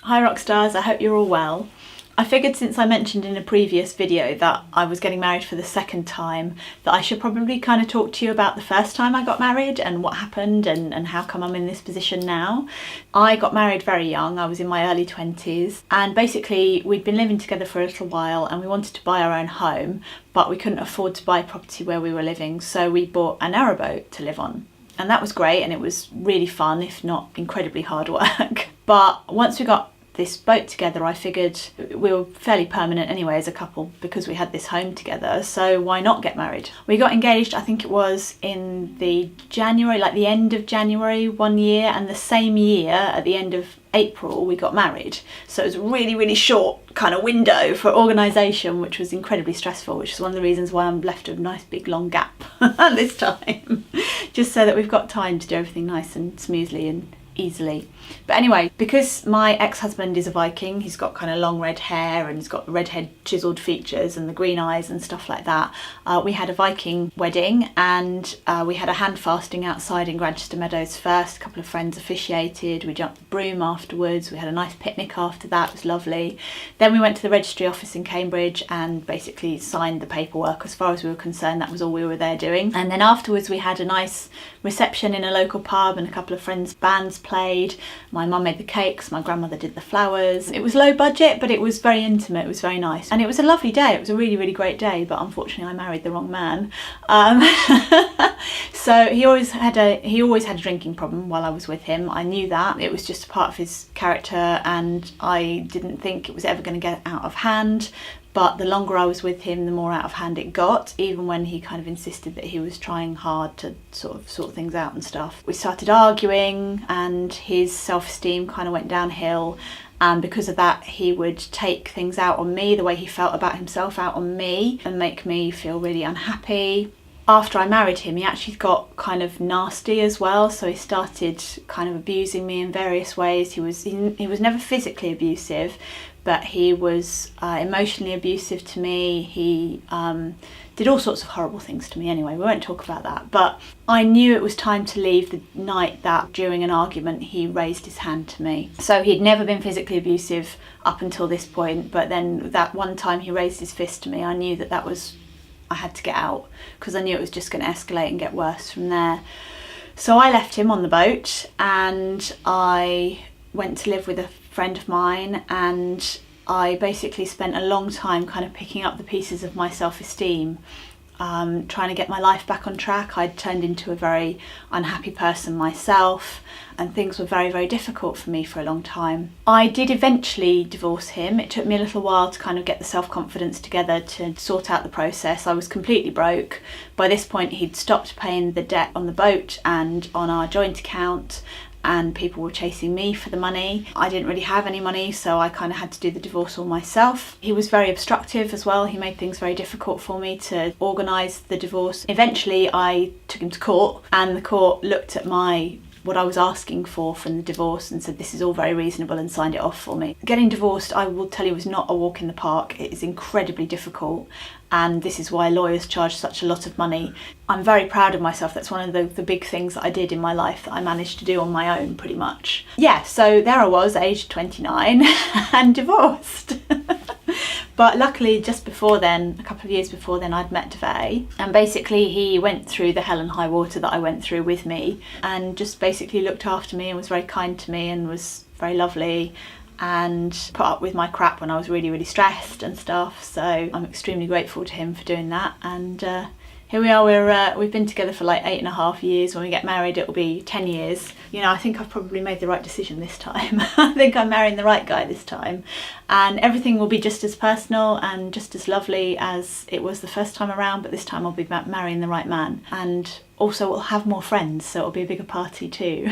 Hi Rockstars, I hope you're all well. I figured since I mentioned in a previous video that I was getting married for the second time that I should probably kind of talk to you about the first time I got married and what happened and how come I'm in this position now. I got married very young, I was in my early 20s, and basically we'd been living together for a little while and we wanted to buy our own home, but we couldn't afford to buy property where we were living, so we bought a narrowboat to live on. And that was great and it was really fun, if not incredibly hard work. But once we got this boat together, I figured we were fairly permanent anyway as a couple because we had this home together, so why not get married? We got engaged, I think it was in the January, like the end of January one year, and the same year at the end of April we got married. So it was a really short kind of window for organisation, which was incredibly stressful, which is one of the reasons why I'm left a nice big long gap this time, just so that we've got time to do everything nice and smoothly and easily. But anyway, because my ex-husband is a Viking, he's got kind of long red hair and he's got redhead chiseled features and the green eyes and stuff like that. We had a Viking wedding and we had a hand fasting outside in Grantchester Meadows first. A couple of friends officiated, we jumped the broom afterwards, we had a nice picnic after that, it was lovely. Then we went to the registry office in Cambridge and basically signed the paperwork. As far as we were concerned, that was all we were there doing. And then afterwards we had a nice reception in a local pub and a couple of friends' bands played. My mum made the cakes, my grandmother did the flowers. It was low budget, but it was very intimate, it was very nice. And it was a lovely day, it was a really great day, but unfortunately I married the wrong man. So he always had a drinking problem while I was with him. I knew that. It was just a part of his character and I didn't think it was ever going to get out of hand. But the longer I was with him, the more out of hand it got, even when he kind of insisted that he was trying hard to sort things out and stuff. We started arguing and his self-esteem kind of went downhill. And because of that, he would take things out on me, the way he felt about himself, out on me and make me feel really unhappy. After I married him, he actually got kind of nasty as well. So he started kind of abusing me in various ways. He was never physically abusive, but he was emotionally abusive to me. He did all sorts of horrible things to me anyway, we won't talk about that. But I knew it was time to leave the night that during an argument he raised his hand to me. So he'd never been physically abusive up until this point, but then that one time he raised his fist to me, I knew that was, I had to get out because I knew it was just going to escalate and get worse from there. So I left him on the boat and I went to live with a friend of mine, and I basically spent a long time kind of picking up the pieces of my self-esteem, trying to get my life back on track. I'd turned into a very unhappy person myself and things were very difficult for me for a long time. I did eventually divorce him. It took me a little while to kind of get the self-confidence together to sort out the process. I was completely broke. By this point he'd stopped paying the debt on the boat and on our joint account, and people were chasing me for the money. I didn't really have any money, so I kind of had to do the divorce all myself. He was very obstructive as well. He made things very difficult for me to organise the divorce. Eventually I took him to court and the court looked at what I was asking for from the divorce and said this is all very reasonable and signed it off for me. Getting divorced, I will tell you, was not a walk in the park. It is incredibly difficult and this is why lawyers charge such a lot of money. I'm very proud of myself. That's one of the big things that I did in my life that I managed to do on my own pretty much. Yeah, so there I was, aged 29 and divorced. But luckily just before then, a couple of years before then, I'd met Devay and basically he went through the hell and high water that I went through with me and just basically looked after me and was very kind to me and was very lovely and put up with my crap when I was really stressed and stuff. So I'm extremely grateful to him for doing that, and here we are, we've been together for like 8.5 years. When we get married it'll be 10 years. You know, I think I've probably made the right decision this time. I think I'm marrying the right guy this time and everything will be just as personal and just as lovely as it was the first time around, but this time I'll be marrying the right man and also we'll have more friends, so it'll be a bigger party too.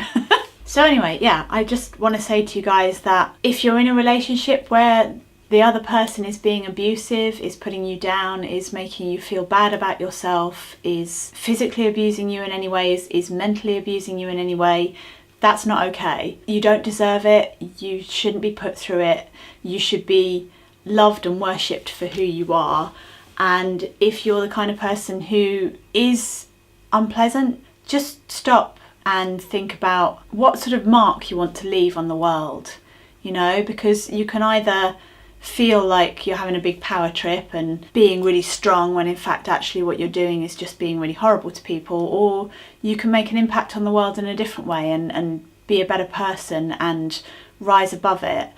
So anyway, yeah, I just want to say to you guys that if you're in a relationship where the other person is being abusive, is putting you down, is making you feel bad about yourself, is physically abusing you in any way, is mentally abusing you in any way, that's not okay. You don't deserve it. You shouldn't be put through it. You should be loved and worshipped for who you are. And if you're the kind of person who is unpleasant, just stop and think about what sort of mark you want to leave on the world. you know, because you can either feel like you're having a big power trip and being really strong when in fact actually what you're doing is just being really horrible to people, or you can make an impact on the world in a different way and be a better person and rise above it.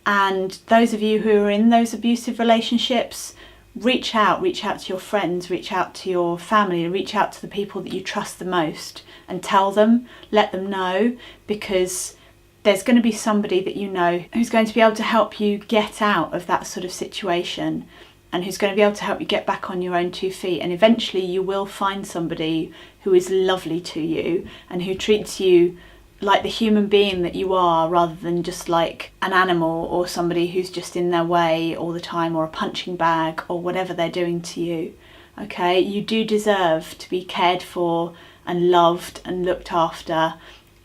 And those of you who are in those abusive relationships, reach out to your friends, reach out to your family, reach out to the people that you trust the most and tell them, let them know, because there's going to be somebody that you know who's going to be able to help you get out of that sort of situation, and who's going to be able to help you get back on your own 2 feet. And eventually you will find somebody who is lovely to you and who treats you like the human being that you are, rather than just like an animal or somebody who's just in their way all the time, or a punching bag, or whatever they're doing to you. Okay, you do deserve to be cared for and loved and looked after,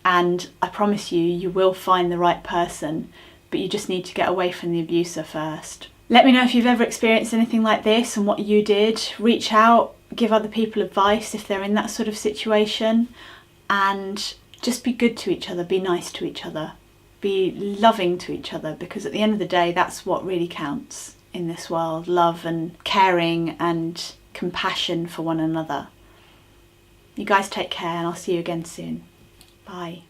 and I promise you, you will find the right person, but you just need to get away from the abuser first. Let me know if you've ever experienced anything like this and what you did. Reach out, give other people advice if they're in that sort of situation, and just be good to each other, be nice to each other, be loving to each other, because at the end of the day, that's what really counts in this world. Love and caring and compassion for one another. You guys take care, and I'll see you again soon. Bye.